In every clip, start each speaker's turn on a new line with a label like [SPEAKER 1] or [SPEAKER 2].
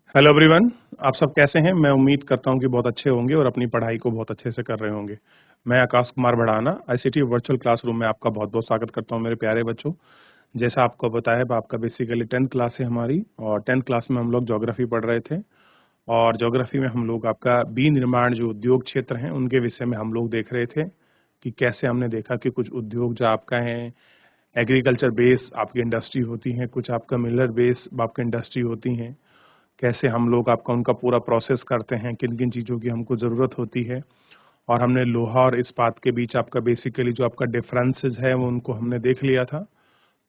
[SPEAKER 1] Hello everyone. आप सब कैसे हैं? मैं उम्मीद करता हूं कि बहुत अच्छे होंगे और अपनी पढ़ाई को बहुत अच्छे से कर रहे होंगे। मैं Aakash Kumar Bhadana ICT virtual classroom में आपका बहुत-बहुत स्वागत करता हूं मेरे प्यारे बच्चों। जैसा आपको बताया है, आपका बेसिकली 10th क्लास है हमारी और 10th क्लास में हम लोग ज्योग्राफी पढ़ रहे थे और ज्योग्राफी में हम लोग आपका विनिर्माण जो उद्योग क्षेत्र हैं, उनके विषय में हम लोग देख रहे थे कि कैसे हमने देखा कि कुछ उद्योग जो आपका है एग्रीकल्चर बेस आपकी इंडस्ट्री होती हैं, कुछ आपका मिलर बेस आपकी इंडस्ट्री होती हैं। कैसे हम लोग आपका उनका पूरा प्रोसेस करते हैं, किन-किन चीज़ों की हमको ज़रूरत होती है और हमने लोहा और इस्पात के बीच आपका बेसिकली जो आपका डिफरेंसेस है वो उनको हमने देख लिया था।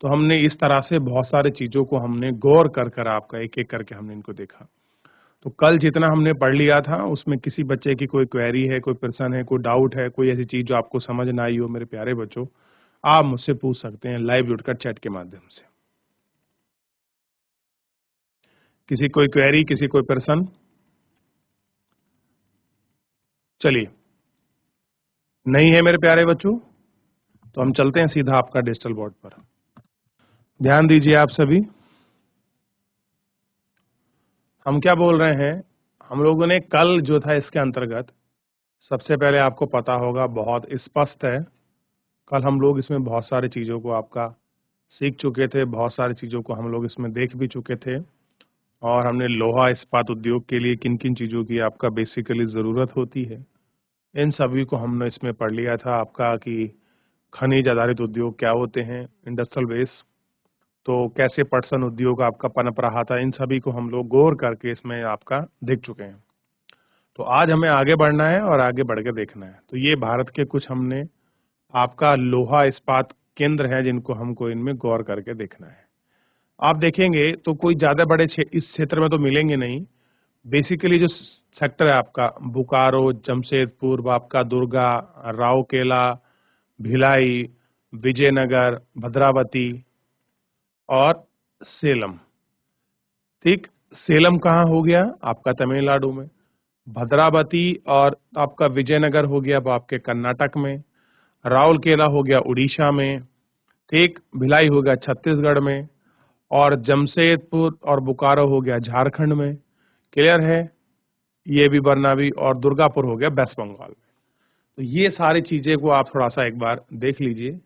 [SPEAKER 1] तो हमने इस तरह से बहुत सारी चीज़ों को हमने गौर कर आपका एक-एक करके हमने इनको देखा। तो कल जितना हमने पढ़ लिया था उसमें किसी बच्चे की कोई क्वेरी है, कोई प्रश्न है, कोई डाउट है, कोई ऐसी चीज़ जो आपको समझ ना आई हो मेरे प्यारे बच्चों, आप मुझसे पूछ सकते हैं लाइव जुड़कर चैट के माध्यम से। किसी कोई क्वेरी, किसी कोई प्रश्न? चलिए, नहीं है मेरे प्यारे बच्चों? तो हम चलते हैं सीधा आपका डिजिटल बोर्ड पर। ध्यान दीजिए आप सभी। हम क्या बोल रहे हैं? हम लोगों ने कल जो था इसके अंतर्गत सबसे पहले आपको पता होगा बहुत स्पष्ट है, कल हम लोग इसमें बहुत सारी चीज़ों को आपका सीख चुके थे, बहुत सारी चीज़ों को हम लोग इसमें देख भी चुके थे और हमने लोहा इस्पात उद्योग के लिए किन-किन चीज़ों की आपका बेसिकली ज़रूरत होती है, इन सभी को हमने इसमें पढ़ लिया था आपका कि खनिज आधारित उद्योग क्या होते हैं, इंडस्ट्रियल बेस, तो कैसे पटसन उद्योग आपका पनप रहा था, इन सभी को हम लोग गौर करके इसमें आपका देख चुके हैं। तो आज हमें आगे बढ़ना है और आगे बढ़ के देखना है। तो ये भारत के कुछ हमने आपका लोहा इस्पात केंद्र हैं जिनको हमको इनमें गौर करके देखना है। आप देखेंगे तो कोई ज़्यादा बड़े इस क्षेत्र में तो मिलेंगे नहीं। बेसिकली जो सेक्टर है आपका बोकारो, जमशेदपुर, आपका दुर्गा, राउरकेला, भिलाई, विजयनगर, भद्रावती और सेलम। ठीक, सेलम कहाँ हो गया? आपका तमिलनाडु में। भद्रावती और आपका विजयनगर हो गया वो आपके कर्नाटक में। राउरकेला हो गया उड़ीसा में। ठीक, भिलाई हो गया छत्तीसगढ़ में और जमशेदपुर और बोकारो हो गया झारखंड में। क्लियर है? ये भी बरनावी और दुर्गापुर हो गया वेस्ट बंगाल में। तो ये सारी चीजें को आप थोड़ा सा एक बार देख लीजिए।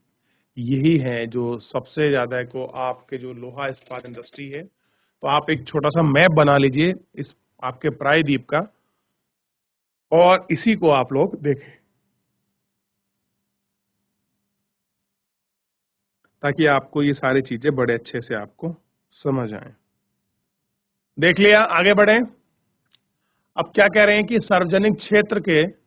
[SPEAKER 1] यही है जो सबसे ज्यादा को आपके जो लोहा इस्पात इंडस्ट्री है। तो आप एक छोटा सा मैप बना लीजिए इस आपके प्रायद्वीप का और इसी को आप लोग देखें ताकि आपको ये सारी चीजें बड़े अच्छे से आपको समझ आए। देख लिया, आगे बढ़े। अब क्या कह रहे हैं कि सार्वजनिक क्षेत्र के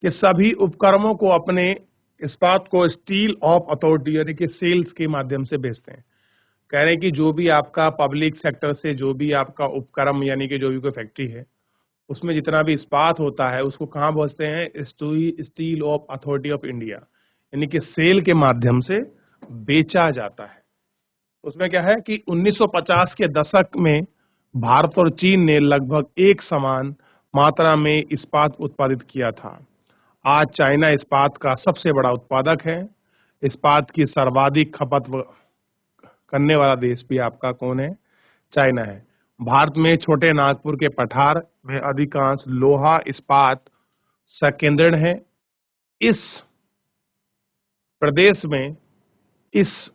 [SPEAKER 1] सभी उपक्रमों को अपने इस्पात को स्टील ऑफ अथॉरिटी यानी कि सेल्स के माध्यम से बेचते हैं। कह रहे हैं कि जो भी आपका पब्लिक सेक्टर से जो भी आपका उपक्रम यानी कि जो भी कोई फैक्ट्री है उसमें जितना भी इस्पात होता है उसको कहाँ बेचते हैं? Steel of authority of India यानी कि सेल के माध्यम से बेचा जाता है। उसमें क्या है कि 1950 के दशक में भारत और चीन ने लगभग एक समान मात्रा में इस्पात उत्पादित किया था। आज चाइना इस्पात का सबसे बड़ा उत्पादक है। इस्पात की सर्वाधिक खपत करने वाला देश भी आपका कौन है? चाइना है। भारत में छोटे नागपुर के पठार में अधिकांश लोहा इस्पात संकेंद्रण है। इस प्रदेश में इस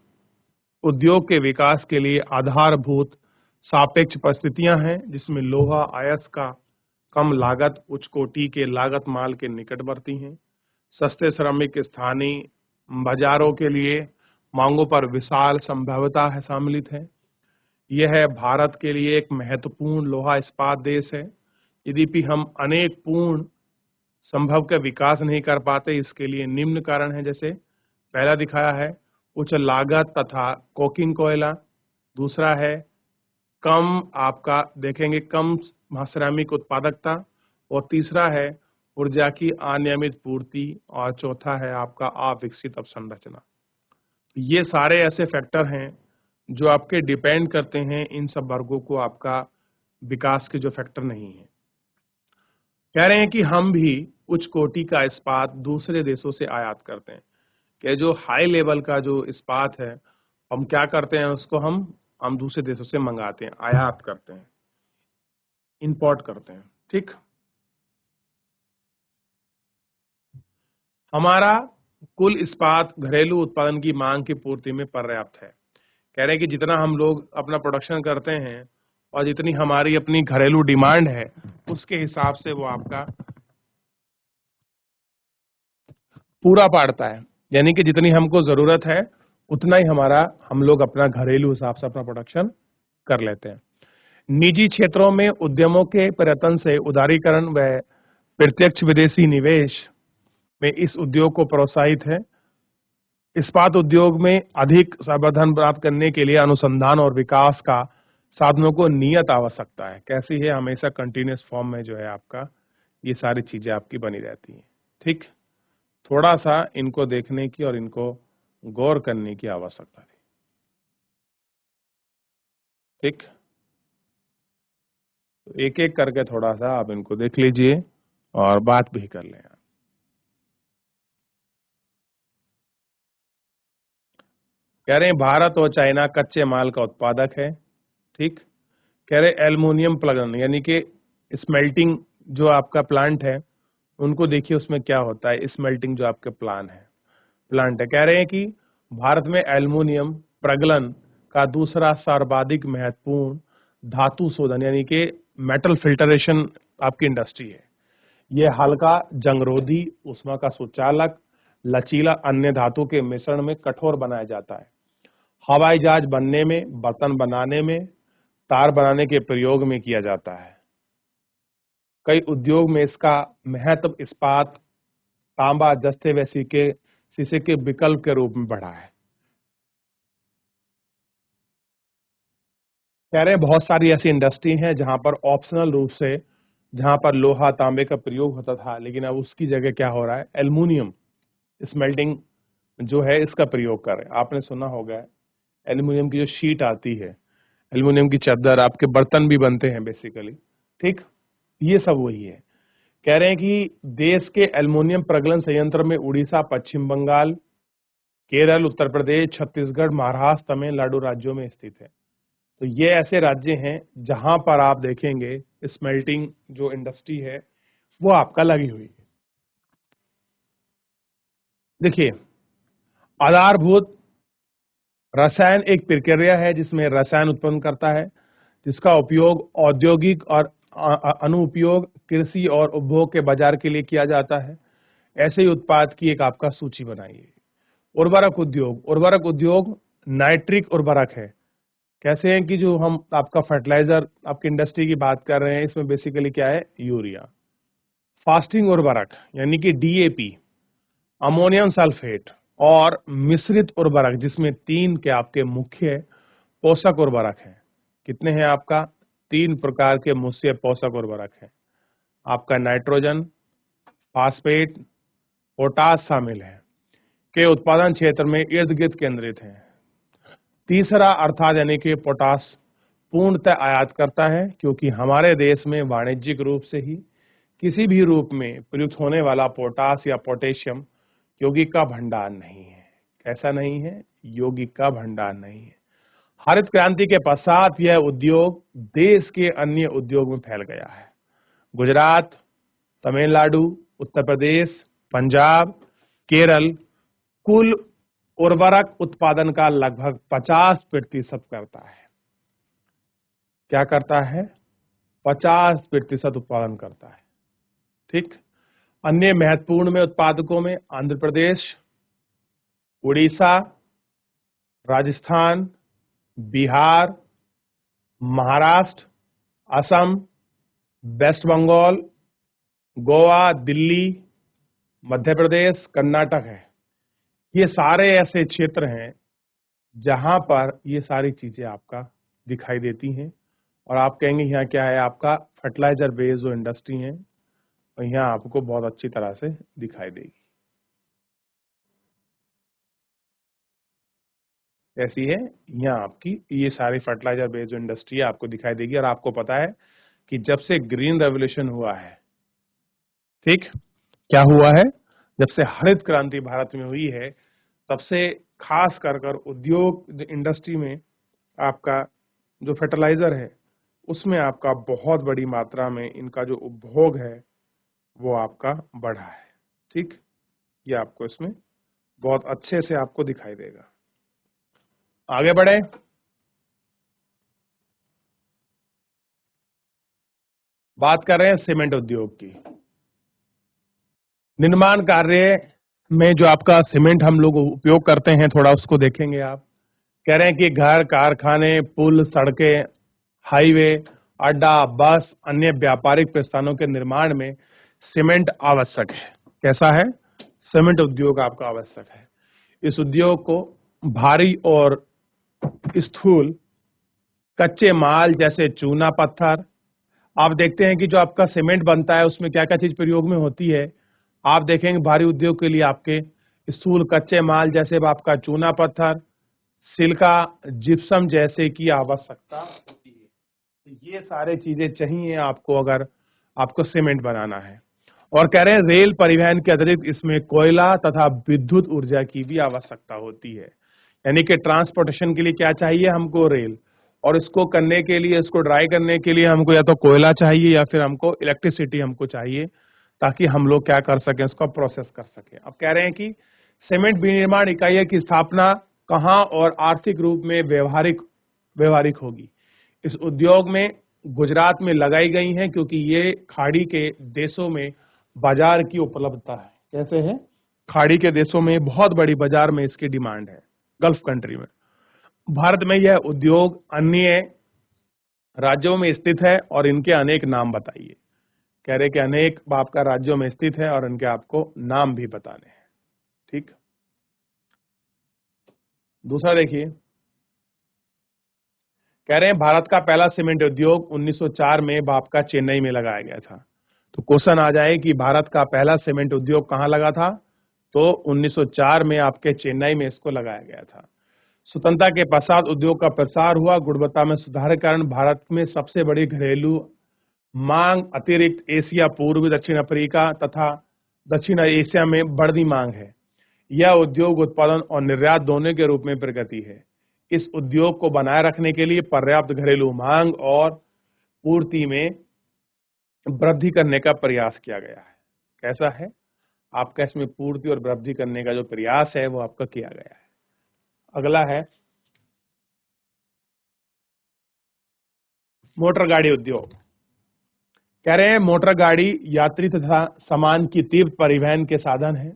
[SPEAKER 1] उद्योग के विकास के लिए आधारभूत सापेक्ष परिस्थितियां हैं जिसमें लोहा अयस्क का कम लागत उच्च कोटि के लागत माल के निकटवर्ती हैं। सस्ते श्रमिक स्थानीय बाजारों के लिए मांगों पर विशाल संभाव्यता है सम्मिलित है। यह भारत के लिए एक महत्वपूर्ण लोहा इस्पात देश है। यद्यपि हम अनेक पूर्ण संभव का विकास नहीं कर पाते, इसके लिए निम्न कारण है। जैसे पहला दिखाया है उच्च लागत तथा कोकिंग कोयला, दूसरा है कम आपका देखेंगे कम श्रमिक उत्पादकता और तीसरा है ऊर्जा की अनियमित पूर्ति और चौथा है आपका अविकसित अवसंरचना। ये सारे ऐसे फैक्टर हैं जो आपके डिपेंड करते हैं इन सब वर्गों को आपका विकास के जो फैक्टर नहीं है। कह रहे हैं कि हम भी उच्च कोटि का इस्पात दूसरे देशों से आयात करते हैं कि जो हाई लेवल का जो इस्पात है हम क्या करते हैं, उसको हम दूसरे देशों से मंगाते हैं, आयात करते हैं, इंपोर्ट करते हैं। ठीक, हमारा कुल इस्पात घरेलू उत्पादन की मांग की पूर्ति में पर्याप्त है। कह रहे हैं कि जितना हम लोग अपना प्रोडक्शन करते हैं और जितनी हमारी अपनी घरेलू डिमांड है, उसके हिसाब से वो आपका पूरा पाड़ता है। यानी कि जितनी हमको जरूरत है उतना ही हम लोग अपना घरेलू हिसाब से अपना प्रोडक्शन कर लेते हैं। निजी क्षेत्रों में उद्यमों के प्रयत्न से उदारीकरण व प्रत्यक्ष विदेशी निवेश में इस उद्योग को प्रोत्साहित है। इस्पात उद्योग में अधिक संवर्धन प्राप्त करने के लिए अनुसंधान और विकास का साधनों को नियत आवश्यकता है। कैसी है, हमेशा कंटिन्यूस फॉर्म में जो है आपका ये सारी चीजें आपकी बनी रहती हैं। ठीक, थोड़ा सा इनको देखने की और इनको गौर करने की आवश्यकता थी। ठीक, तो एक एक करके थोड़ा सा आप इनको देख लीजिए और बात भी कर लें। कह रहे हैं भारत और चाइना कच्चे माल का उत्पादक है। ठीक, कह रहे एल्युमिनियम प्लगन यानी कि स्मेल्टिंग जो आपका प्लांट है, उनको देखिए उसमें क्या होता है। स्मेल्टिंग जो आपके प्लांट है, कह रहे हैं कि भारत में एल्युमिनियम प्रगलन का दूसरा सर्वाधिक महत्वपूर्ण धातु शोधन यानी कि मेटल फिल्टरेशन आपकी इंडस्ट्री है। यह हल्का, जंगरोधी, ऊष्मा का सुचालक, लचीला अन्य धातु के मिश्रण में कठोर बनाया जाता है। हवाई जहाज बनने में, बर्तन बनाने में, तार बनाने के प्रयोग में किया जाता है। कई उद्योग में इसका महत्व इस्पात, तांबा, जस्ते व शीशे के विकल्प के रूप में बढ़ा है। कह रहे हैं बहुत सारी ऐसी इंडस्ट्री हैं जहां पर ऑप्शनल रूप से जहां पर लोहा, तांबे का प्रयोग होता था, लेकिन अब उसकी जगह क्या हो रहा है, एल्युमिनियम स्मेल्टिंग जो है इसका प्रयोग कर रहे हैं। आपने सुना होगा एल्युमिनियम की जो शीट आती है, एल्युमिनियम की चादर, आपके बर्तन भी बनते हैं बेसिकली। ठीक, ये सब वही है। कह रहे हैं कि देश के एल्युमिनियम प्रगलन संयंत्र में उड़ीसा, पश्चिम बंगाल, केरल, उत्तर प्रदेश, छत्तीसगढ़, महाराष्ट्र, तमिलनाडु राज्यों में स्थित है। तो ये ऐसे राज्य हैं जहां पर आप देखेंगे स्मेल्टिंग जो इंडस्ट्री है वो आपका लगी हुई है। देखिए, आधारभूत रसायन एक प्रक्रिया है जिसमें रसायन उत्पन्न करता है, जिसका उपयोग औद्योगिक और अनुपयोग, कृषि और उपभोग के बाजार के लिए किया जाता है। ऐसे ही उत्पाद की एक आपका सूची बनाइए। उर्वरक उद्योग नाइट्रिक उर्वरक है। कैसे हैं कि जो हम आपका फर्टिलाइजर आपकी इंडस्ट्री की बात कर रहे हैं, इसमें बेसिकली क्या है, यूरिया। फास्टिंग उर्वरक यानी कि डीएपी, अमोनियम सल्फेट और मिश्रित उर्वरक, जिसमें 3 के आपके मुख्य पोषक उर्वरक हैं। कितने हैं आपका, 3 प्रकार के मुख्य पोषक उर्वरक हैं। आपका नाइट्रोजन, फास्फेट, पोटाश शामिल है, के उत्पादन क्षेत्र में इर्द गिर्द केंद्रित हैं। तीसरा अर्थात यानी कि पोटाश पूर्णतः आयात करता है, क्योंकि हमारे देश में वाणिज्यिक रूप से ही किसी भी रूप में प्रयुक्त होने वाला पोटाश या पोटेशियम यौगिक का भंडार नहीं है। कैसा नहीं है, यौगिक का भंडार नहीं है। हरित क्रांति के पश्चात यह उद्योग देश के अन्य उद्योग में फैल गया है। गुजरात, तमिलनाडु, उत्तर प्रदेश, पंजाब, केरल कुल उर्वरक उत्पादन का लगभग 50% करता है। क्या करता है, 50% उत्पादन करता है। ठीक, अन्य महत्वपूर्ण में उत्पादकों में आंध्र प्रदेश, उड़ीसा, राजस्थान, बिहार, महाराष्ट्र, असम, वेस्ट बंगाल, गोवा, दिल्ली, मध्य प्रदेश, कर्नाटक है। ये सारे ऐसे क्षेत्र हैं जहां पर ये सारी चीजें आपका दिखाई देती हैं। और आप कहेंगे यहाँ क्या है, आपका फर्टिलाइजर बेस्ड जो इंडस्ट्री है, और यहाँ आपको बहुत अच्छी तरह से दिखाई देगी। ऐसी है यहाँ आपकी ये सारी फर्टिलाइजर बेस्ड जो इंडस्ट्री है आपको दिखाई देगी। और आपको पता है कि जब से ग्रीन रेवोल्यूशन हुआ है, ठीक, क्या हुआ है, जब से हरित क्रांति भारत में हुई है, तब से खास कर उद्योग इंडस्ट्री में आपका जो फर्टिलाइजर है उसमें आपका बहुत बड़ी मात्रा में इनका जो उपभोग है वो आपका बढ़ा है। ठीक, ये आपको इसमें बहुत अच्छे से आपको दिखाई देगा। आगे बढ़े। बात कर रहे हैं सीमेंट उद्योग की। निर्माण कार्य में जो आपका सीमेंट हम लोग उपयोग करते हैं, थोड़ा उसको देखेंगे। आप कह रहे हैं कि घर, कारखाने, पुल, सड़कें, हाईवे, अड्डा, बस, अन्य व्यापारिक प्रस्थानों के निर्माण में सीमेंट आवश्यक है। कैसा है? सीमेंट उद्योग आपका आवश्यक है। इस उद्योग को भारी और स्थूल कच्चे माल जैसे चूना पत्थर, आप देखते हैं कि जो आपका सीमेंट बनता है उसमें क्या क्या चीज प्रयोग में होती है। आप देखेंगे भारी उद्योग के लिए आपके स्थूल कच्चे माल जैसे आपका चूना पत्थर, सिलिका, जिप्सम जैसे की आवश्यकता होती है। तो ये सारे चीजें चाहिए आपको अगर आपको सीमेंट बनाना है। और कह रहे हैं रेल परिवहन के अतिरिक्त इसमें कोयला तथा विद्युत ऊर्जा की भी आवश्यकता होती है। यानी कि ट्रांसपोर्टेशन के लिए क्या चाहिए हमको? रेल। और इसको करने के लिए, इसको ड्राई करने के लिए हमको या तो कोयला चाहिए या फिर हमको इलेक्ट्रिसिटी हमको चाहिए, ताकि हम लोग क्या कर सकें, इसको प्रोसेस कर सकें। अब कह रहे हैं कि सीमेंट विनिर्माण इकाइयों की स्थापना कहाँ और आर्थिक रूप में व्यवहारिक होगी? इस उद्योग में गुजरात में लगाई गई हैं, क्योंकि ये खाड़ी के देशों में बाजार की उपलब्धता है। कैसे है? खाड़ी के देशों में बहुत बड़ी बाजार में इसकी डिमांड है, गल्फ कंट्री में। भारत में यह उद्योग अन्य राज्यों में स्थित है और इनके अनेक नाम बताइए। कह रहे कि अनेक आपका राज्यों में स्थित है और इनके आपको नाम भी बताने हैं। ठीक, दूसरा देखिए, कह रहे हैं भारत का पहला सीमेंट उद्योग 1904 में आपका चेन्नई में लगाया गया था। तो क्वेश्चन आ जाए कि भारत का पहला सीमेंट उद्योग कहाँ लगा था? तो 1904 में आपके चेन्नई में इसको लगाया गया था। स्वतंत्रता के पश्चात उद्योग का प्रसार हुआ। गुणवत्ता में सुधार के कारण भारत में सबसे बड़ी घरेलू मांग अतिरिक्त एशिया, पूर्वी दक्षिण अफ्रीका तथा दक्षिण एशिया में बढ़ती मांग है। यह उद्योग उत्पादन और निर्यात दोनों के रूप में प्रगति है। इस उद्योग को बनाए रखने के लिए पर्याप्त घरेलू मांग और पूर्ति में वृद्धि करने का प्रयास किया गया है। कैसा है? आपका इसमें पूर्ति और वृद्धि करने का जो प्रयास है वो आपका किया गया है। अगला है मोटर गाड़ी उद्योग। कह रहे हैं मोटर गाड़ी यात्री तथा सामान की तीव्र परिवहन के साधन है।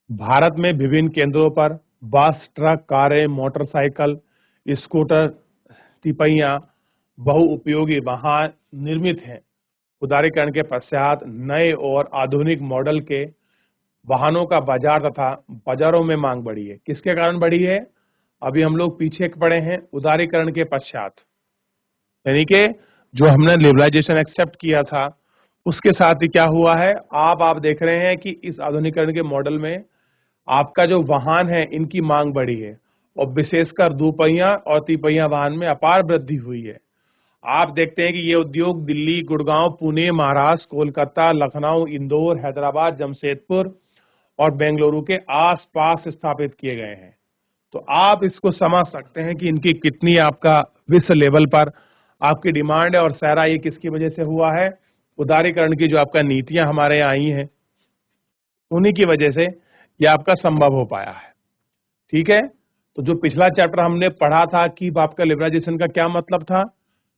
[SPEAKER 1] भारत में विभिन्न केंद्रों पर बस, ट्रक, कारें, मोटरसाइकिल, स्कूटर, तिपहिया, बहुउपयोगी वाहन निर्मित हैं। उदारीकरण के पश्चात नए और आधुनिक मॉडल के वाहनों का बाजार तथा बाजारों में मांग बढ़ी है। किसके कारण बढ़ी है? अभी हम लोग पीछे पड़े हैं उदारीकरण के पश्चात, यानी कि जो हमने लिबरलाइजेशन एक्सेप्ट किया था उसके साथ ही क्या हुआ है, आप देख रहे हैं कि इस आधुनिकरण के मॉडल में आपका जो वाहन है इनकी मांग बढ़ी है और विशेषकर दोपहिया और तिपहिया वाहन में अपार वृद्धि हुई है। आप देखते हैं कि ये उद्योग दिल्ली, गुड़गांव, पुणे, महाराष्ट्र, कोलकाता, लखनऊ, इंदौर, हैदराबाद, जमशेदपुर और बेंगलुरु के आसपास स्थापित किए गए हैं। तो आप इसको समझ सकते हैं कि इनकी कितनी आपका विश्व लेवल पर आपकी डिमांड है। और सारा ये किसकी वजह से हुआ है? उदारीकरण की जो आपका नीतियां हमारे यहाँ आई हैं उन्हीं की वजह से ये आपका संभव हो पाया है। ठीक है, तो जो पिछला चैप्टर हमने पढ़ा था कि आपका लिबरलाइजेशन का क्या मतलब था,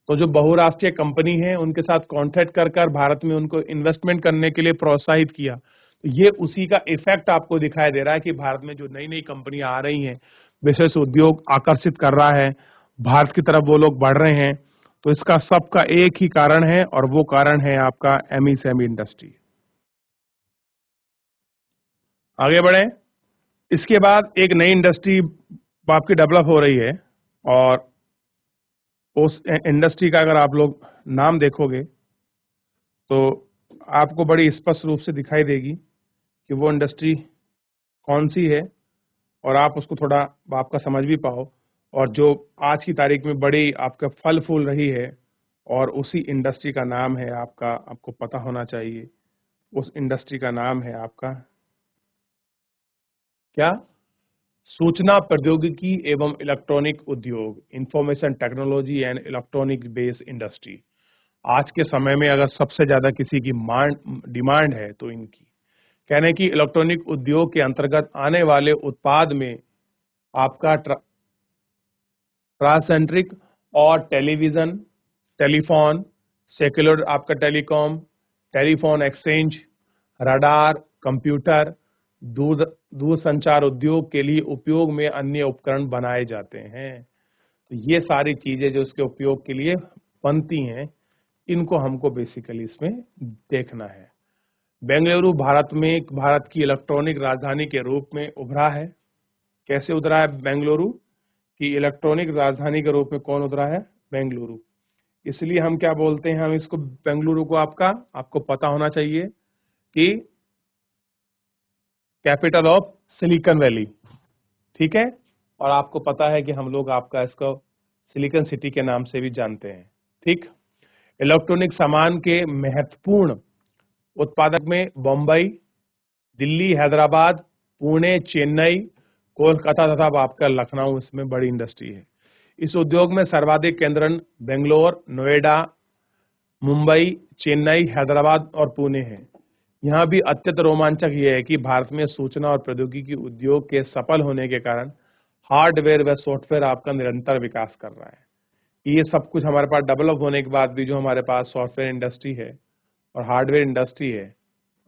[SPEAKER 1] तो जो बहुराष्ट्रीय कंपनी है उनके साथ कॉन्ट्रैक्ट कर भारत में उनको इन्वेस्टमेंट करने के लिए प्रोत्साहित किया। तो ये उसी का इफेक्ट आपको दिखाई दे रहा है कि भारत में जो नई नई कंपनियां आ रही हैं, विशेष उद्योग आकर्षित कर रहा है, भारत की तरफ वो लोग बढ़ रहे हैं। तो इसका सबका एक ही कारण है और वो कारण है आपका एमईएसएमई इंडस्ट्री। आगे बढ़े। इसके बाद एक नई इंडस्ट्री आपकी डेवलप हो रही है और उस इंडस्ट्री का अगर आप लोग नाम देखोगे तो आपको बड़ी स्पष्ट रूप से दिखाई देगी कि वो इंडस्ट्री कौन सी है और आप उसको थोड़ा आपका समझ भी पाओ। और जो आज की तारीख में बड़ी आपका फल फूल रही है और उसी इंडस्ट्री का नाम है आपका, आपको पता होना चाहिए, उस इंडस्ट्री का नाम है आपका क्या? सूचना प्रौद्योगिकी एवं इलेक्ट्रॉनिक उद्योग, information technology and electronic based industry. आज के समय में अगर सबसे ज्यादा किसी की डिमांड है तो इनकी। कहने की इलेक्ट्रॉनिक उद्योग के अंतर्गत आने वाले उत्पाद में आपका ट्रांससेंट्रिक और टेलीविजन, टेलीफोन, सेक्युलर आपका telecom, telephone exchange, radar, computer, दूरसंचार उद्योग के लिए उपयोग में अन्य उपकरण बनाए जाते हैं। तो ये सारी चीजें जो इसके उपयोग के लिए बनती हैं, इनको हमको बेसिकली इसमें देखना है। बेंगलुरु भारत की इलेक्ट्रॉनिक राजधानी के रूप में उभरा है। कैसे उभरा है बेंगलुरु की इलेक्ट्रॉनिक राजधानी के रूप में? कौन उभरा है? बेंगलुरु। इसलिए हम क्या बोलते हैं, हम इसको बेंगलुरु को आपको पता होना चाहिए कि कैपिटल ऑफ सिलिकॉन वैली, ठीक है। और आपको पता है कि हम लोग आपका इसको सिलिकॉन सिटी के नाम से भी जानते हैं, ठीक। इलेक्ट्रॉनिक सामान के महत्वपूर्ण उत्पादक में बम्बई, दिल्ली, हैदराबाद, पुणे, चेन्नई, कोलकाता तथा आपका लखनऊ इसमें बड़ी इंडस्ट्री है। इस उद्योग में सर्वाधिक केंद्रन बेंगलोर, नोएडा, मुंबई, चेन्नई, हैदराबाद और पुणे है। यहाँ भी अत्यंत रोमांचक यह है कि भारत में सूचना और प्रौद्योगिकी उद्योग के सफल होने के कारण हार्डवेयर व सॉफ्टवेयर आपका निरंतर विकास कर रहा है। ये सब कुछ हमारे पास डेवलप होने के बाद भी जो हमारे पास सॉफ्टवेयर इंडस्ट्री है और हार्डवेयर इंडस्ट्री है,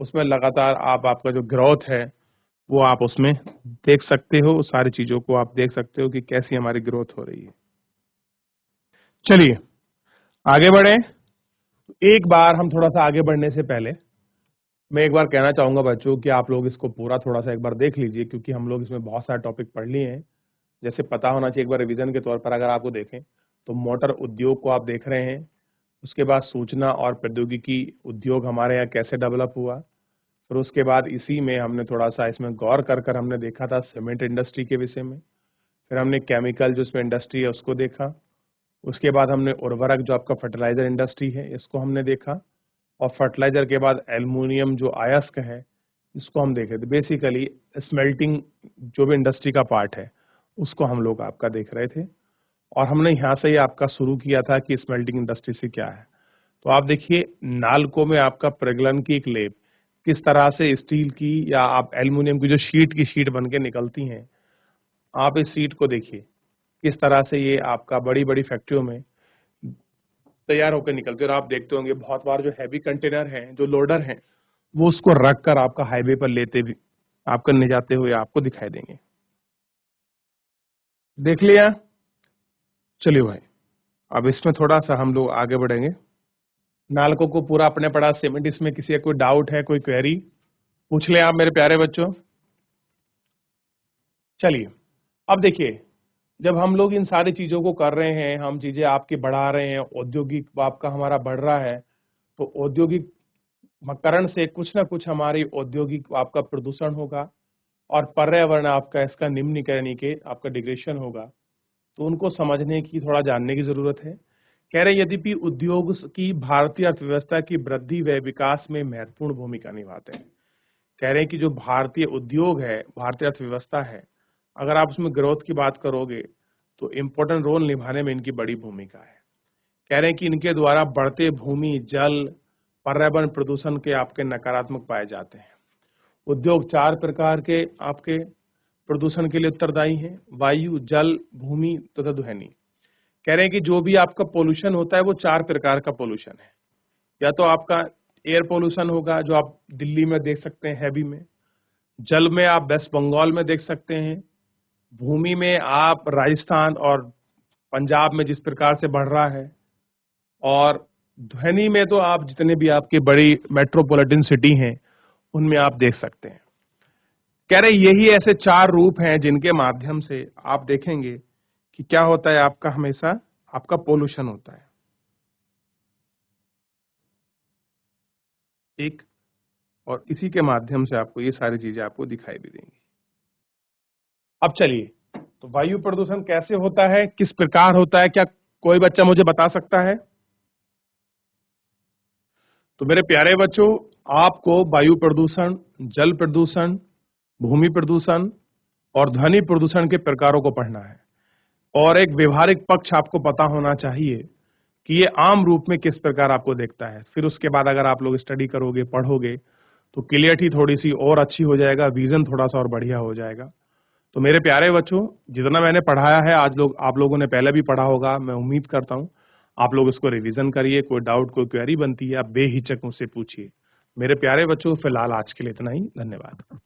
[SPEAKER 1] उसमें लगातार आपका जो ग्रोथ है वो आप उसमें देख सकते हो। सारी चीजों को आप देख सकते हो कि कैसी हमारी ग्रोथ हो रही है। चलिए आगे बढ़े। एक बार हम थोड़ा सा आगे बढ़ने से पहले मैं एक बार कहना चाहूंगा बच्चों कि आप लोग इसको पूरा थोड़ा सा एक बार देख लीजिए, क्योंकि हम लोग इसमें बहुत सारे टॉपिक पढ़ लिए हैं। जैसे पता होना चाहिए एक बार रिवीजन के तौर पर अगर आपको देखें तो मोटर उद्योग को आप देख रहे हैं, उसके बाद सूचना और प्रौद्योगिकी उद्योग हमारे यहाँ कैसे डेवलप हुआ, फिर उसके बाद इसी में हमने थोड़ा सा इसमें गौर कर हमने देखा था सीमेंट इंडस्ट्री के विषय में, फिर हमने केमिकल जो इसमें इंडस्ट्री है उसको देखा, उसके बाद हमने उर्वरक जो आपका फर्टिलाइजर इंडस्ट्री है इसको हमने देखा, और फर्टिलाइजर के बाद एल्युमिनियम जो अयस्क है इसको हम देखे थे। बेसिकली स्मेल्टिंग जो भी इंडस्ट्री का पार्ट है उसको हम लोग आपका देख रहे थे, और हमने यहाँ से ही आपका शुरू किया था कि स्मेल्टिंग इंडस्ट्री से क्या है। तो आप देखिए नालको में आपका प्रगलन की एक लेप किस तरह से स्टील की या आप एल्युमिनियम की जो शीट बन के निकलती हैं, आप इस शीट को देखिए किस तरह से ये आपका बड़ी बड़ी फैक्ट्रियों में तैयार होकर निकलते हैं। और आप देखते होंगे बहुत बार जो हैवी कंटेनर हैं, जो लोडर हैं, वो उसको रख कर आपका हाईवे पर लेते भी आपका ले जाते हुए आपको दिखाई देंगे। देख लिया? चलिए भाई अब इसमें थोड़ा सा हम लोग आगे बढ़ेंगे। नालको को पूरा अपने पढ़ा सीमेंट, इसमें किसी का कोई डाउट है, कोई क्वेरी पूछ ले आप मेरे प्यारे बच्चों। चलिए अब देखिए, जब हम लोग इन सारी चीजों को कर रहे हैं, हम चीजें आपकी बढ़ा रहे हैं, औद्योगिक आपका हमारा बढ़ रहा है, तो औद्योगिक करण से कुछ ना कुछ हमारी औद्योगिक आपका प्रदूषण होगा और पर्यावरण आपका इसका निम्नीकरण के आपका डिग्रेडेशन होगा। तो उनको समझने की, थोड़ा जानने की जरूरत है। कह रहे यद्यपि उद्योग की भारतीय अर्थव्यवस्था की वृद्धि व विकास में महत्वपूर्ण भूमिका निभाते हैं। कह रहे हैं कि जो भारतीय उद्योग है, भारतीय अर्थव्यवस्था है, अगर आप उसमें ग्रोथ की बात करोगे तो इम्पोर्टेंट रोल निभाने में इनकी बड़ी भूमिका है। कह रहे हैं कि इनके द्वारा बढ़ते भूमि, जल, पर्यावरण प्रदूषण के आपके नकारात्मक पाए जाते हैं। उद्योग 4 प्रकार के आपके प्रदूषण के लिए उत्तरदायी हैं: वायु, जल, भूमि तथा ध्वनि। कह रहे हैं कि जो भी आपका पोल्यूशन होता है वो 4 प्रकार का पोल्यूशन है। या तो आपका एयर पोल्यूशन होगा जो आप दिल्ली में देख सकते हैं हैवी में, जल में आप वेस्ट बंगाल में देख सकते हैं, भूमि में आप राजस्थान और पंजाब में जिस प्रकार से बढ़ रहा है, और ध्वनि में तो आप जितने भी आपके बड़ी मेट्रोपॉलिटन सिटी हैं उनमें आप देख सकते हैं। कह रहे यही ऐसे 4 रूप हैं जिनके माध्यम से आप देखेंगे कि क्या होता है, आपका हमेशा आपका पोल्यूशन होता है। एक, और इसी के माध्यम से आपको ये सारी चीजें आपको दिखाई भी देंगी। अब चलिए, तो वायु प्रदूषण कैसे होता है, किस प्रकार होता है, क्या कोई बच्चा मुझे बता सकता है? तो मेरे प्यारे बच्चों, आपको वायु प्रदूषण, जल प्रदूषण, भूमि प्रदूषण और ध्वनि प्रदूषण के प्रकारों को पढ़ना है। और एक व्यवहारिक पक्ष आपको पता होना चाहिए कि ये आम रूप में किस प्रकार आपको देखता है। फिर उसके बाद अगर आप लोग स्टडी करोगे, पढ़ोगे, तो क्लियरिटी थोड़ी-सी और अच्छी हो जाएगा, विज़न थोड़ा-सा और बढ़िया हो जाएगा। तो मेरे प्यारे बच्चों, जितना मैंने पढ़ाया है आज आप लोगों ने पहले भी पढ़ा होगा, मैं उम्मीद करता हूँ। आप लोग इसको रिवीजन करिए, कोई डाउट, कोई क्वेरी बनती है, आप बेहिचक मुझसे पूछिए। मेरे प्यारे बच्चों, फिलहाल आज के लिए इतना ही। धन्यवाद।